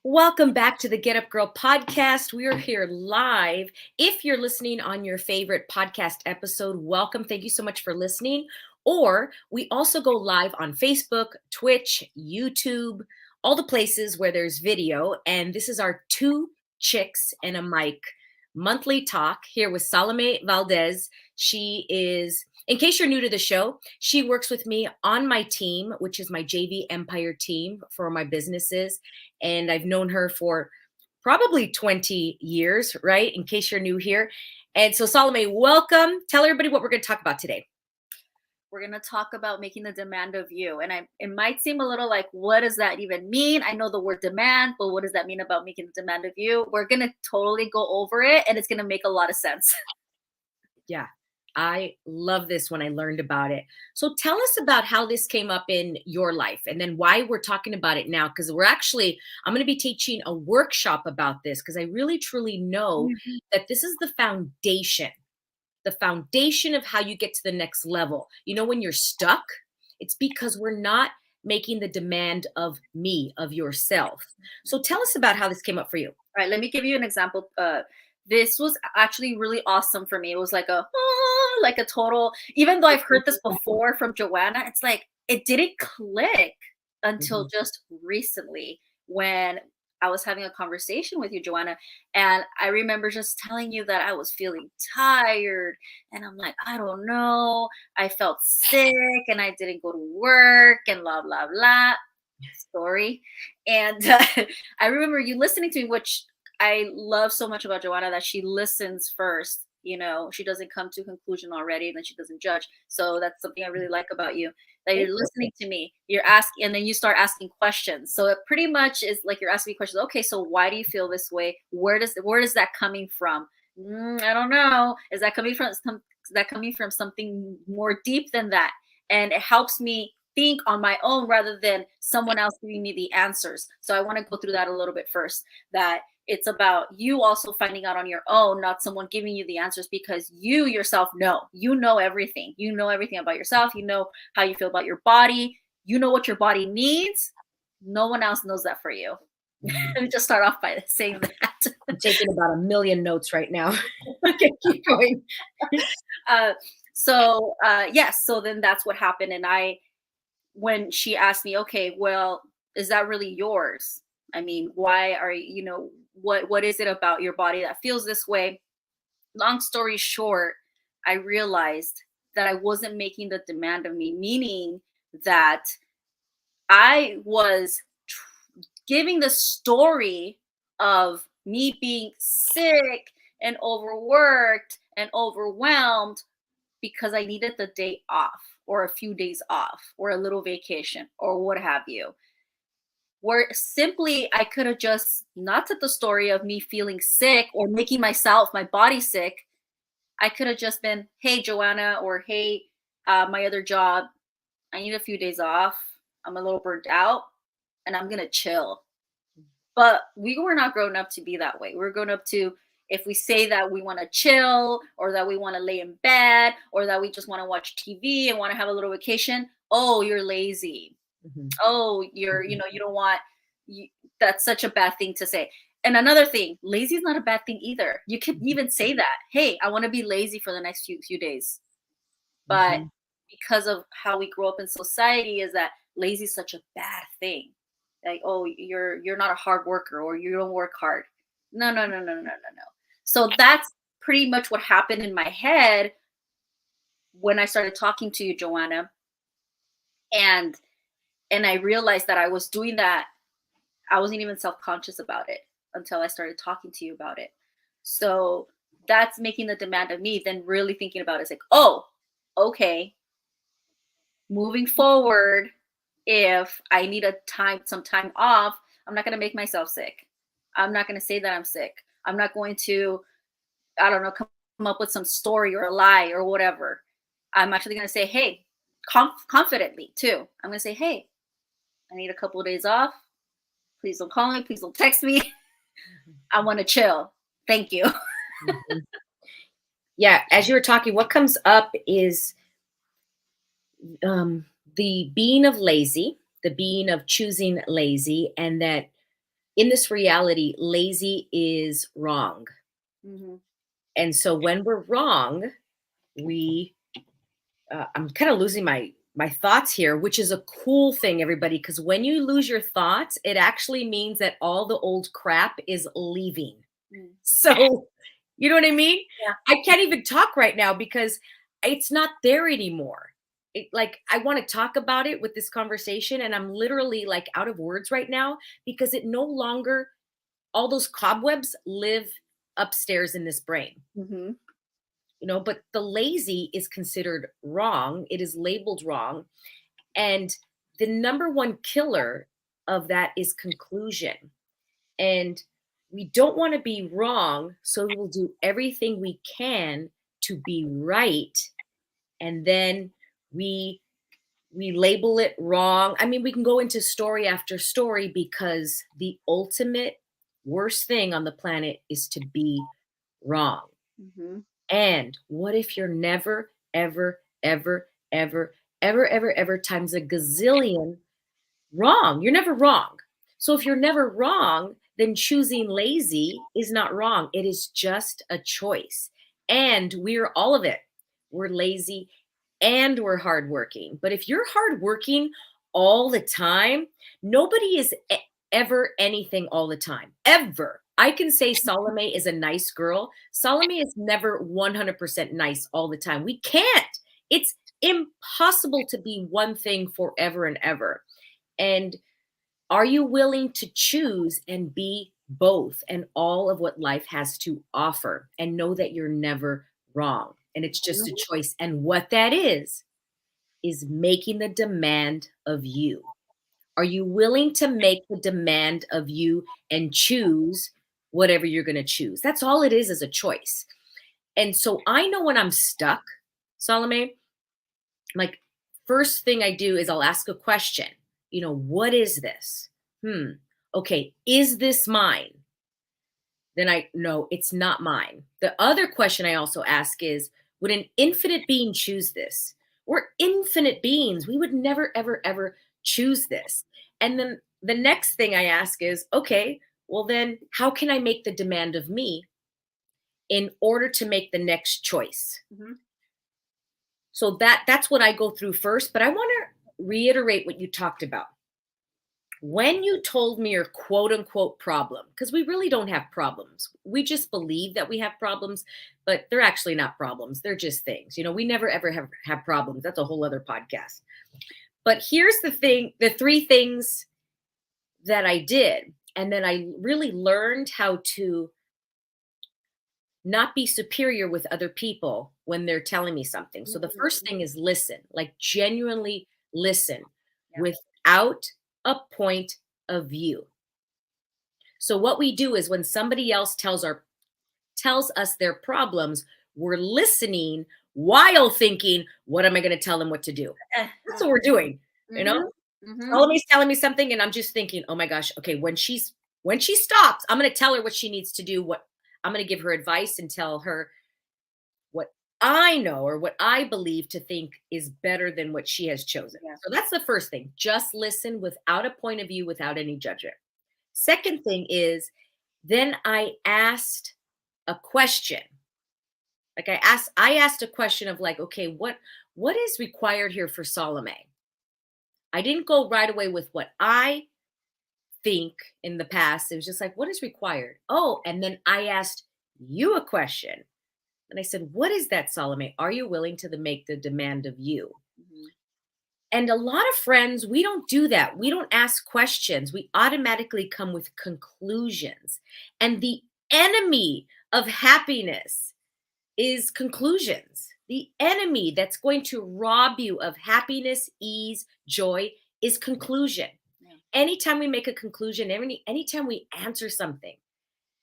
Welcome back to the Get Up Girl podcast. We are here live. If you're listening on your favorite podcast episode, welcome. Thank you so much for listening. Or we also go live on Facebook, Twitch, YouTube, all the places where there's video. And this is our Two Chicks and a Mic monthly talk here with Salome Valdez. She is, in case you're new to the show, she works with me on my team, which is my JV Empire team for my businesses. And I've known her for probably 20 years, right? In case you're new here. And so Salome, welcome. Tell everybody what we're going to talk about today. We're going to talk about making the demand of you. And it might seem a little like, what does that even mean? I know the word demand, but what does that mean about making the demand of you? We're going to totally go over it, and it's going to make a lot of sense. Yeah, I love this when I learned about it. So tell us about how this came up in your life and then why we're talking about it now. Because I'm going to be teaching a workshop about this because I really truly know that this is the foundation of how you get to the next level. You know, when you're stuck, it's because we're not making the demand of me, of yourself. So tell us about how this came up for you. All right, let me give you an example. This was actually really awesome for me. It was like a total, even though I've heard this before from Joanna, it's like it didn't click until just recently when I was having a conversation with you, Joanna. And I remember just telling you that I was feeling tired. And I'm like, I don't know. I felt sick and I didn't go to work and blah, blah, blah. Story. And I remember you listening to me, which I love so much about Joanna, that she listens first. You know, she doesn't come to a conclusion already and then she doesn't judge. So that's something I really like about you, that you're listening to me, you're asking, and then you start asking questions. So it pretty much is like you're asking me questions. Okay, so why do you feel this way? Where is that coming from? I don't know. Is that coming from something more deep than that? And it helps me think on my own rather than someone else giving me the answers. So I want to go through that a little bit first, that it's about you also finding out on your own, not someone giving you the answers, because you yourself you know everything. You know everything about yourself. You know how you feel about your body. You know what your body needs. No one else knows that for you. Let me just start off by saying that. I'm taking about 1 million notes right now. Okay, keep going. So then that's what happened. And when she asked me, okay, well, is that really yours? I mean, why are you, what is it about your body that feels this way? Long story short, I realized that I wasn't making the demand of me, meaning that I was giving the story of me being sick and overworked and overwhelmed because I needed the day off or a few days off or a little vacation or what have you. Where simply I could have just not took the story of me feeling sick or making my body sick. I could have just been, hey, Joanna, or hey, my other job, I need a few days off. I'm a little burnt out and I'm going to chill. But we were not grown up to be that way. We're grown up to, if we say that we want to chill or that we want to lay in bed or that we just want to watch TV and want to have a little vacation, oh, you're lazy. Oh, you're, you don't want, that's such a bad thing to say. And another thing, lazy is not a bad thing either. You could even say that, hey, I want to be lazy for the next few days. But because of how we grow up in society, is that lazy is such a bad thing. Like, oh, you're not a hard worker or you don't work hard. No. So that's pretty much what happened in my head when I started talking to you, Joanna. And I realized that I was doing that. I wasn't even self-conscious about it until I started talking to you about it. So that's making the demand of me. Then really thinking about it, it's like, oh, okay. Moving forward, if I need some time off, I'm not going to make myself sick. I'm not going to say that I'm sick. I'm not going to, I don't know, come up with some story or a lie or whatever. I'm actually going to say, hey, confidently too. I'm going to say, hey, I need a couple of days off. Please don't call me. Please don't text me. I want to chill. Thank you. Yeah. As you were talking, what comes up is the being of lazy, the being of choosing lazy, and that in this reality, lazy is wrong. Mm-hmm. And so when we're wrong, we I'm kind of losing my thoughts here, which is a cool thing, everybody, because when you lose your thoughts, it actually means that all the old crap is leaving. Mm. So, you know what I mean? Yeah. I can't even talk right now because it's not there anymore. Like I want to talk about it with this conversation, and I'm literally like out of words right now because it no longer, all those cobwebs live upstairs in this brain. Mm-hmm. But the lazy is considered wrong. It is labeled wrong. And the number one killer of that is conclusion. And we don't want to be wrong. So we will do everything we can to be right. And then we we label it wrong. I mean, we can go into story after story because the ultimate worst thing on the planet is to be wrong. Mm-hmm. And what if you're never, ever, ever, ever, ever, ever, ever times a gazillion wrong? You're never wrong. So if you're never wrong, then choosing lazy is not wrong. It is just a choice. And we're all of it. We're lazy and we're hardworking. But if you're hardworking all the time, nobody is ever anything all the time, ever. I can say Salome is a nice girl. Salome is never 100% nice all the time. We can't. It's impossible to be one thing forever and ever. And are you willing to choose and be both and all of what life has to offer and know that you're never wrong? And it's just a choice. And what that is making the demand of you. Are you willing to make the demand of you and choose whatever you're going to choose? That's all it is a choice. And so I know when I'm stuck, Salome, like first thing I do is I'll ask a question. What is this? Okay, is this mine? Then I know it's not mine. The other question I also ask is, would an infinite being choose this? We're infinite beings. We would never, ever, ever choose this. And then the next thing I ask is, okay, well, then how can I make the demand of me in order to make the next choice? Mm-hmm. So that's what I go through first. But I want to reiterate what you talked about. When you told me your quote unquote problem, because we really don't have problems. We just believe that we have problems, but they're actually not problems. They're just things. We never ever have problems. That's a whole other podcast. But here's the thing, the three things that I did. And then I really learned how to not be superior with other people when they're telling me something. So the first thing is listen, like genuinely listen without a point of view. So what we do is when somebody else tells us their problems, we're listening while thinking, what am I going to tell them what to do? That's what we're doing. Mm-hmm. Salome's telling me something and I'm just thinking, oh my gosh, okay, when she stops, I'm going to tell her what she needs to do, what I'm going to give her advice and tell her what I know or what I believe to think is better than what she has chosen. Yeah. So that's the first thing. Just listen without a point of view, without any judgment. Second thing is, then I asked a question. Like I asked a question of like, okay, what is required here for Salome? I didn't go right away with what I think in the past. It was just like, what is required? Oh, and then I asked you a question. And I said, what is that, Salome? Are you willing to make the demand of you? Mm-hmm. And a lot of friends, we don't do that. We don't ask questions. We automatically come with conclusions. And the enemy of happiness is conclusions. The enemy that's going to rob you of happiness, ease, joy is conclusion. Yeah. Anytime we make a conclusion, anytime we answer something,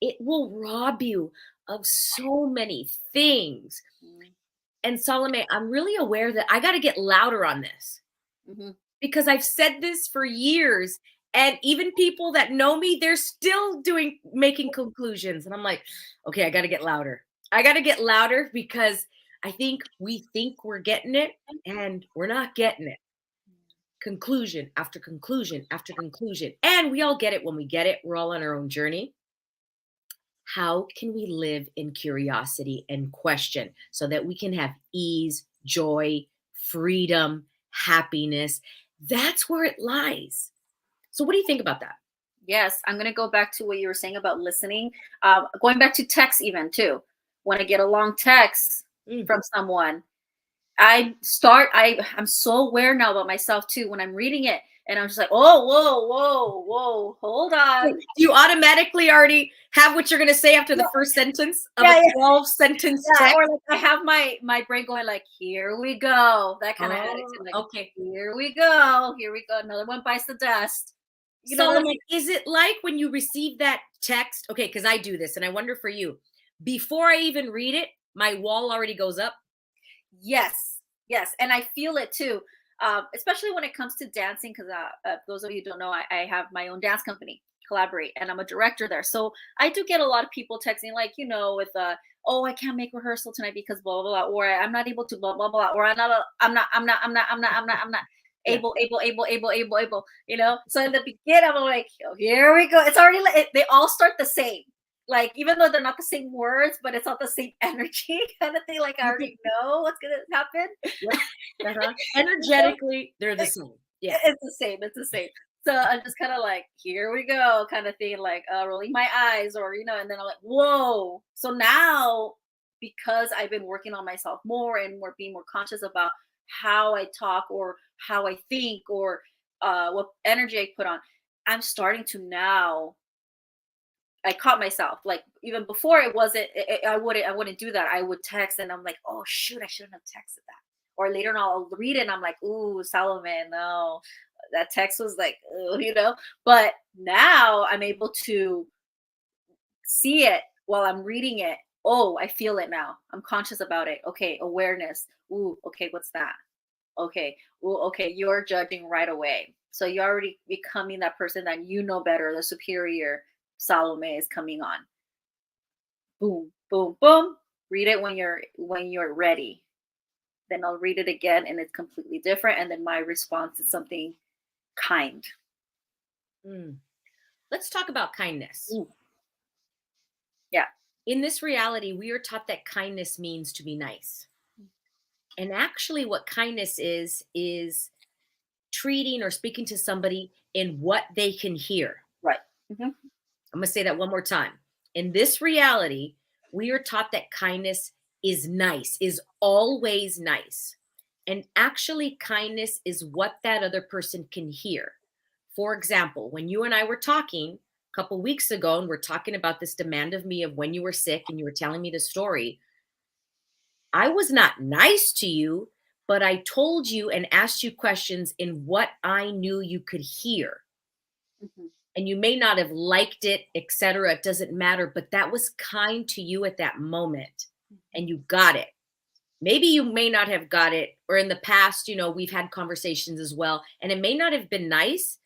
it will rob you of so many things. Mm. And Salome, I'm really aware that I got to get louder on this. Mm-hmm. Because I've said this for years, and even people that know me, they're still making conclusions. And I'm like, okay, I got to get louder. I got to get louder because I think we think we're getting it and we're not getting it. conclusion after conclusion after conclusion. And we all get it when we get it. We're all on our own journey. How can we live in curiosity and question so that we can have ease, joy, freedom, happiness? That's where it lies. So, what do you think about that? Yes, I'm going to go back to what you were saying about listening. Going back to text, even too. When I get a long text Mm. from someone, I'm so aware now about myself too when I'm reading it, and I'm just like, oh, whoa, hold on. Do you automatically already have what you're going to say after the first sentence of Yeah, a yeah. 12 sentence Yeah, text? or like I have my brain going like, here we go, that kind of attitude, like, Okay. here we go, another one bites the dust. You know what I Solomon, mean? is it like when you receive that text? Okay, because I do this and I wonder for you. Before I even read it, my wall already goes up. Yes, yes, and I feel it too, especially when it comes to dancing. Because those of you who don't know, I have my own dance company, Collaborate, and I'm a director there. So I do get a lot of people texting, like, with oh, I can't make rehearsal tonight because blah blah blah, or I'm not able to blah blah blah, or I'm not Yeah. able. So in the beginning, I'm like, oh, here we go. It's already like they all start the same. Like, even though they're not the same words, but it's not the same energy kind of thing. Like, I already know what's gonna happen. Yep. Uh-huh. Energetically, they're the same. Yeah. It's the same. It's the same. So I'm just kind of like, here we go, kind of thing, like rolling my eyes, or and then I'm like, whoa. So now, because I've been working on myself more and more, being more conscious about how I talk or how I think or what energy I put on, I'm starting to now. I caught myself, like, even before it wasn't. I wouldn't do that. I would text, and I'm like, oh shoot, I shouldn't have texted that. Or later on, I'll read it, and I'm like, ooh, Salome, no, that text was like, ooh. But now I'm able to see it while I'm reading it. Oh, I feel it now. I'm conscious about it. Okay, awareness. Ooh, okay, what's that? Okay, ooh, okay, you're judging right away. So you're already becoming that person that you know better, the superior Salome is coming on. Boom, boom, boom. Read it when you're ready. Then I'll read it again and it's completely different. And then my response is something kind. Mm. Let's talk about kindness. Ooh, yeah. In this reality, we are taught that kindness means to be nice. And actually, what kindness is treating or speaking to somebody in what they can hear. Right. Hmm. I'm going to say that one more time. In this reality, we are taught that kindness is nice, is always nice. And actually, kindness is what that other person can hear. For example, when you and I were talking a couple weeks ago, and we're talking about this demand of me of when you were sick, and you were telling me the story, I was not nice to you, but I told you and asked you questions in what I knew you could hear. Hmm. And you may not have liked it, etc. It doesn't matter, but that was kind to you at that moment, and you got it. Maybe you may not have got it, or in the past, we've had conversations as well, and it may not have been nice,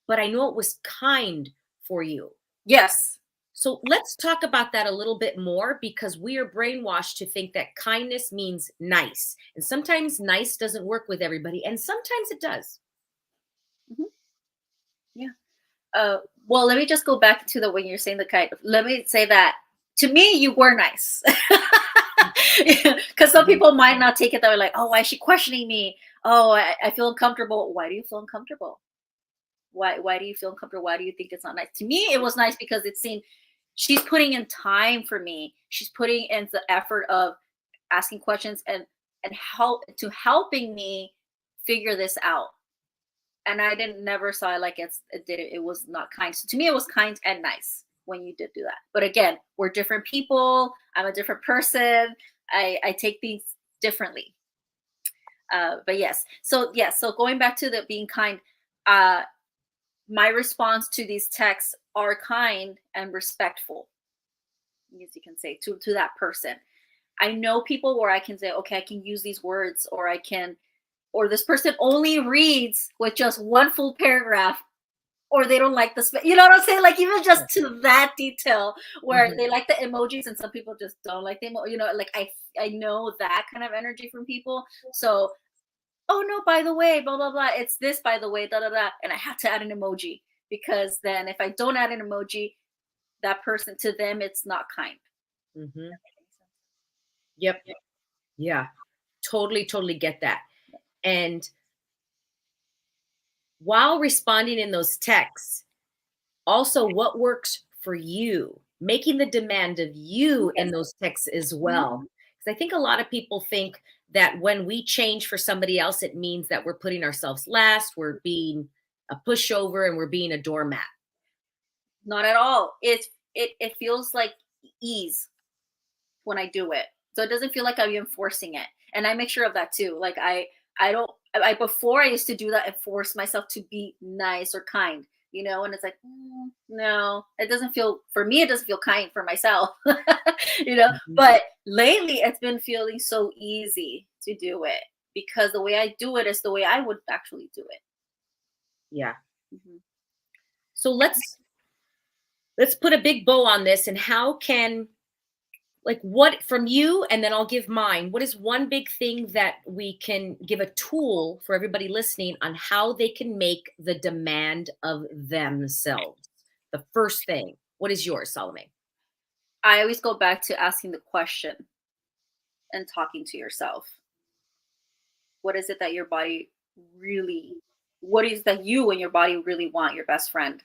but I know it was kind for you. Yes. So let's talk about that a little bit more, because we are brainwashed to think that kindness means nice. And sometimes nice doesn't work with everybody, and sometimes it does. Hmm. Yeah. Well, let me just go back to the when you're saying the kind. Let me say that to me, you were nice. Because some Mhm. people might not take it that way, like, oh, why is she questioning me? Oh, I feel uncomfortable. Why do you feel uncomfortable? Why do you feel uncomfortable? Why do you think it's not nice? To me, it was nice because it seemed she's putting in time for me. She's putting in the effort of asking questions and helping me figure this out. And I didn't never saw it like it was not kind. So to me, it was kind and nice when you did do that. But again, we're different people. I'm a different person. I take things differently. But yes. So yes. So going back to the being kind, uh, my response to these texts are kind and respectful, as you can say, to that person. I know people where I can say, okay, I can use these words, or this person only reads with just one full paragraph, or they don't like you know what I'm saying? Like, even just to that detail, where Mhm. they like the emojis and some people just don't like like I know that kind of energy from people. So oh no, by the way, blah blah blah, it's this by the way, da da da, and I have to add an emoji, because then if I don't add an emoji, that person, to them it's not kind. Hmm. Yep. Yeah. Totally, totally get that. And while responding in those texts, also what works for you, making the demand of you in Yes. those texts as well. Mhm. Because I think a lot of people think that when we change for somebody else, it means that we're putting ourselves last, we're being a pushover, and we're being a doormat. Not at all. It feels like ease when I do it. So it doesn't feel like I'm enforcing it. And I make sure of that too. Like I don't I before I used to do that and force myself to be nice or kind, and it's like, no, it doesn't feel, for me it doesn't feel kind for myself. Mhm. But lately it's been feeling so easy to do it, because the way I do it is the way I would actually do it. Yeah. Mhm. So let's put a big bow on this. And how can, like, what from you, and then I'll give mine, what is one big thing that we can give a tool for everybody listening on how they can make the demand of themselves? The first thing, what is yours, Salome? I always go back to asking the question and talking to yourself. What is it that your body really, what is that you and your body really want, your best friend?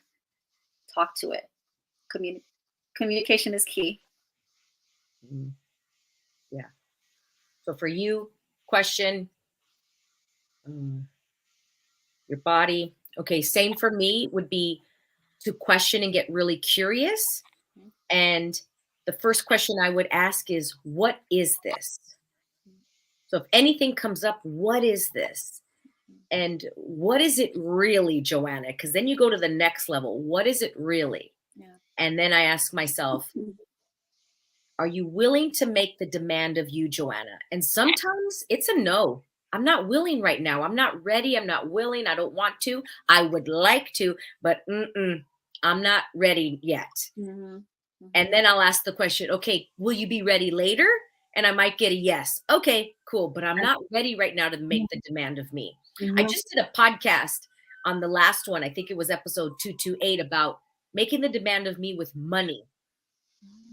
Talk to it. Communi- Communication is key. Mm, yeah. So for you, question, mm, your body. Okay, same for me would be to question and get really curious. And the first question I would ask is, what is this? So if anything comes up, what is this? And what is it really, Joanna? Because then you go to the next level. What is it really? Yeah. And then I ask myself, are you willing to make the demand of you, Joanna? And sometimes it's a no. I'm not willing right now. I'm not ready. I'm not willing. I don't want to. I would like to, but I'm not ready yet. Mm-hmm. And Mm-hmm. then I'll ask the question, okay, will you be ready later? And I might get a yes. Okay, cool. But I'm not ready right now to make the demand of me. I Mm-hmm. just did a podcast on the last one. I think it was episode 228 about making the demand of me with money.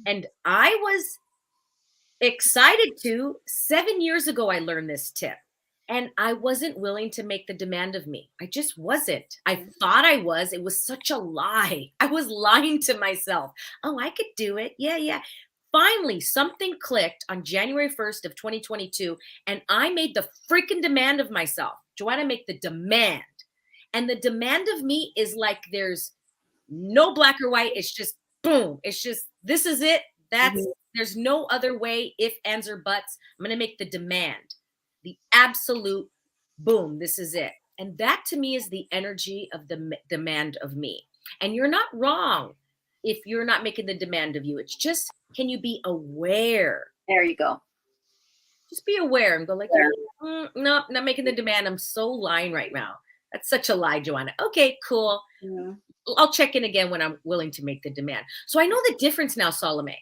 And I was excited to. 7 years ago, I learned this tip. And I wasn't willing to make the demand of me. I just wasn't. I thought I was. It was such a lie. I was lying to myself. Oh, I could do it. Yeah, yeah. Finally, something clicked on January 1st of 2022, and I made the freaking demand of myself. Joanna, make the demand. And the demand of me is like there's no black or white. It's just boom. It's just this is it. That's Mm-hmm. there's no other way, if, ands, or buts. I'm gonna make the demand. The absolute boom. This is it. And that to me is the energy of the demand of me. And you're not wrong if you're not making the demand of you. It's just, can you be aware? There you go. Just be aware and go like, There. no, not making the demand. I'm so lying right now. That's such a lie, Joanna. Okay, cool. Mm-hmm. I'll check in again when I'm willing to make the demand. So I know the difference now, Salome.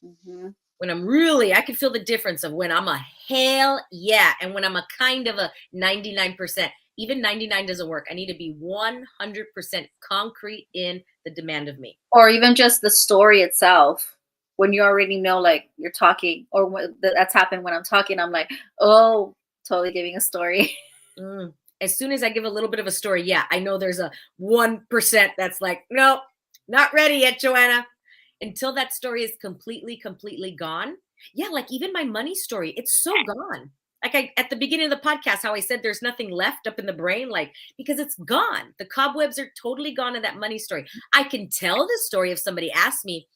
Mm-hmm. When I'm really, I can feel the difference of when I'm a hell yeah and when I'm a kind of a 99%. Even 99 doesn't work. I need to be 100% concrete in the demand of me. Or even just the story itself. When you already know, like you're talking, or that's happened when I'm talking, I'm like, oh, totally giving a story. Mm. As soon as I give a little bit of a story, yeah, I know there's a 1% that's like, no, not ready yet, Joanna. Until that story is completely, completely gone. Yeah, like even my money story, it's so gone. Like I at the beginning of the podcast, how I said there's nothing left up in the brain, like because it's gone. The cobwebs are totally gone in that money story. I can tell the story if somebody asks me,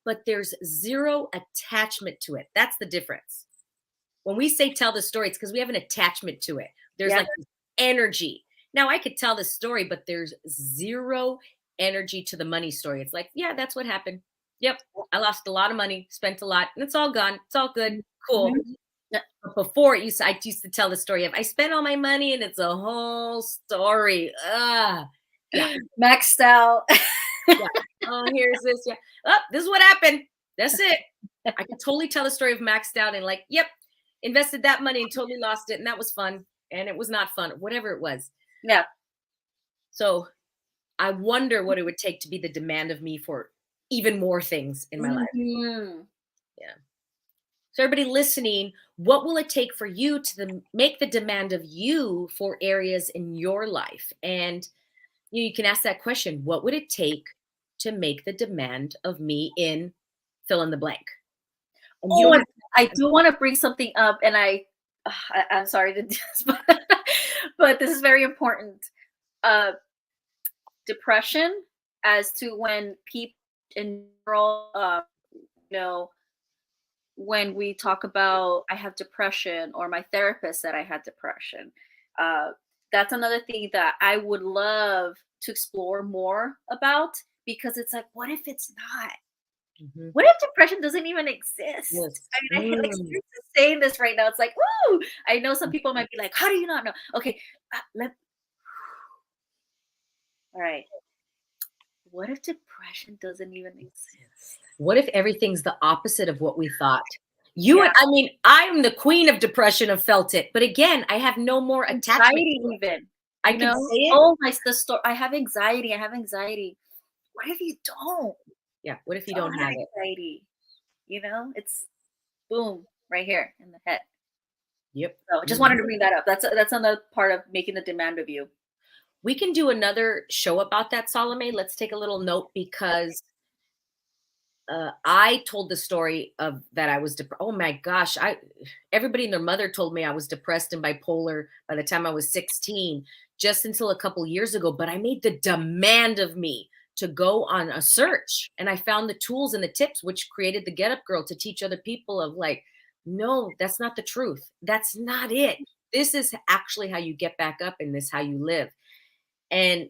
but there's zero attachment to it. That's the difference. When we say tell the story, it's because we have an attachment to it. There's Yeah. like this energy. Now I could tell the story, but there's zero energy to the money story. It's like, yeah, that's what happened. Yep. I lost a lot of money, spent a lot, and it's all gone. It's all good. Cool. Mhm. Yeah. But before I used to tell the story of I spent all my money and it's a whole story. Yeah. Maxed out. Yeah. Oh, here's this. Yeah. Oh, this is what happened. That's it. I could totally tell the story of maxed out and like, yep, invested that money and totally lost it. And that was fun. and it was not fun, whatever it was. Yeah. So I wonder what it would take to be the demand of me for even more things in my life. Mhm. Yeah. So everybody listening, what will it take for you to make the demand of you for areas in your life? And you can ask that question, what would it take to make the demand of me in fill in the blank? And you Oh, don't and have I to, do wanna bring something up, and I'm sorry to do this, but this is very important. Uh, Depression, as to when people in general, you know, when we talk about I have depression or my therapist said I had depression, uh, that's another thing that I would love to explore more about, because it's like, what if it's not? Mhm. What if depression doesn't even exist? Yes. I mean, I feel like Mm. seriously saying this right now, it's like, woo! I know some people might be like, how do you not know? Okay, let all right. What if depression doesn't even exist? What if everything's the opposite of what we thought? Yeah, I mean, I'm the queen of depression, have felt it. But again, I have no more attachment anxiety to it. even, I you can know? say it. Oh my, the story. I have anxiety. I have anxiety. What if you don't? Yeah. What if you Don't don't have have it? anxiety. You know, it's boom right here in the head. Yep. So I just wanted to bring that up. That's another part of making the demand of you. We can do another show about that, Salome. Let's take a little note Okay. because I told the story of that I was depressed. Oh my gosh, I everybody and their mother told me I was depressed and bipolar by the time I was 16, just until a couple years ago. But I made the demand of me to go on a search, and I found the tools and the tips, which created the Get Up Girl to teach other people of like, no, that's not the truth. That's not it. This is actually how you get back up, and this how you live. And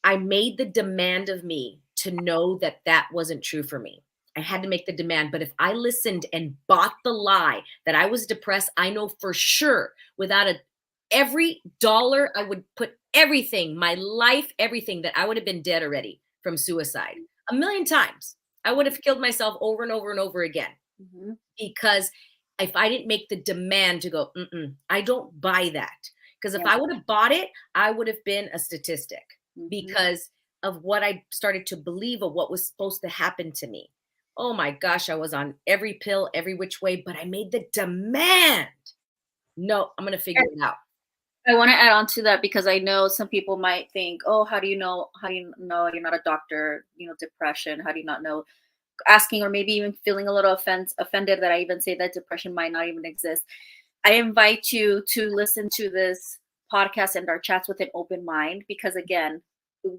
I made the demand of me to know that that wasn't true for me. I had to make the demand. But if I listened and bought the lie that I was depressed, I know for sure without every dollar, I would put everything, my life, everything, that I would have been dead already from suicide a million times. I would have killed myself over and over and over again Mhm. because if I didn't make the demand to go, I don't buy that. Because if Yeah. I would have bought it, I would have been a statistic Mhm. because of what I started to believe of what was supposed to happen to me. Oh my gosh, I was on every pill, every which way, but I made the demand. No, I'm going to figure it out. I want to add on to that, because I know some people might think, "Oh, how do you know? How do you know you're not a doctor? You know, depression. How do you not know?" Asking, or maybe even feeling a little offended that I even say that depression might not even exist. I invite you to listen to this podcast and our chats with an open mind, because again,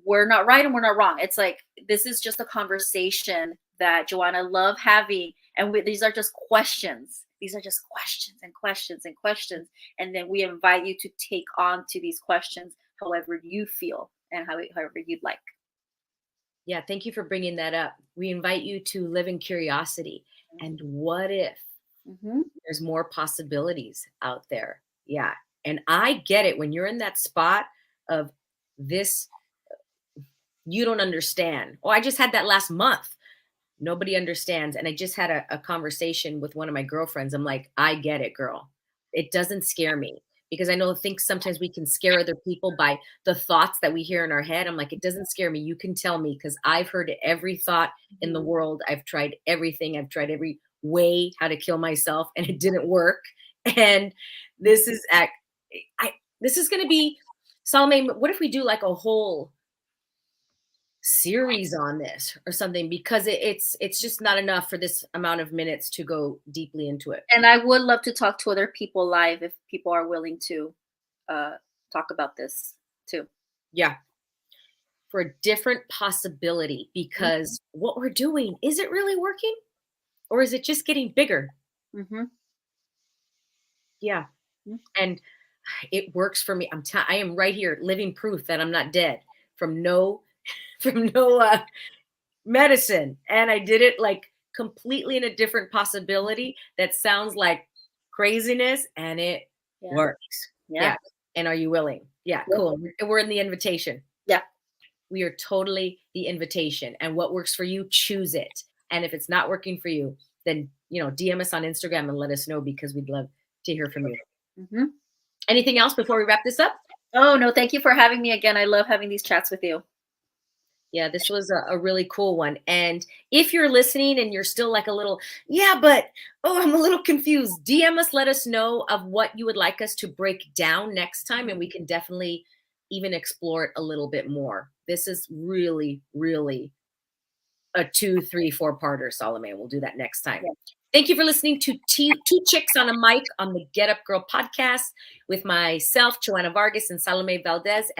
we're not right and we're not wrong. It's like, this is just a conversation that Joanna love having, and these are just questions. These are just questions and questions and questions, and then we invite you to take on to these questions however you feel and however you'd like. Yeah, thank you for bringing that up. We invite you to live in curiosity. And what if Mm-hmm. there's more possibilities out there? Yeah. And I get it when you're in that spot of this, you don't understand. Oh, I just had that last month. Nobody understands. And I just had a conversation with one of my girlfriends. I'm like, I get it, girl. It doesn't scare me because I think sometimes we can scare other people by the thoughts that we hear in our head. I'm like, it doesn't scare me. You can tell me because I've heard every thought in the Mm-hmm. world. I've tried everything. I've tried every way how to kill myself and it didn't work. And this is this is going to be Salome. What if we do like a whole series on this or something because it's just not enough for this amount of minutes to go deeply into it. And I would love to talk to other people live if people are willing to uh, talk about this too. Yeah, for a different possibility because what we're doing, is it really working or is it just getting bigger? Mm-hmm. Yeah. And it works for me. I am right here living proof that I'm not dead from no from no medicine. And I did it like completely in a different possibility that sounds like craziness and it Yeah. works. Yeah. Yeah. And are you willing? Yeah, Yeah. cool. We're in the invitation. Yeah. We are totally the invitation. And what works for you, choose it. And if it's not working for you, then DM us on Instagram and let us know because we'd love to hear from you. Mm-hmm. Anything else before we wrap this up? Oh, no, thank you for having me again. I love having these chats with you. Yeah, this was a really cool one. And if you're listening and you're still like a little, yeah, but oh, I'm a little confused, DM us, let us know of what you would like us to break down next time, and we can definitely even explore it a little bit more. This is really, really a 2, 3, 4-parter, Salome. We'll do that next time. Yeah. Thank you for listening to Two Chicks on a Mic on the Get Up Girl podcast with myself, Joanna Vargas, and Salome Valdez. And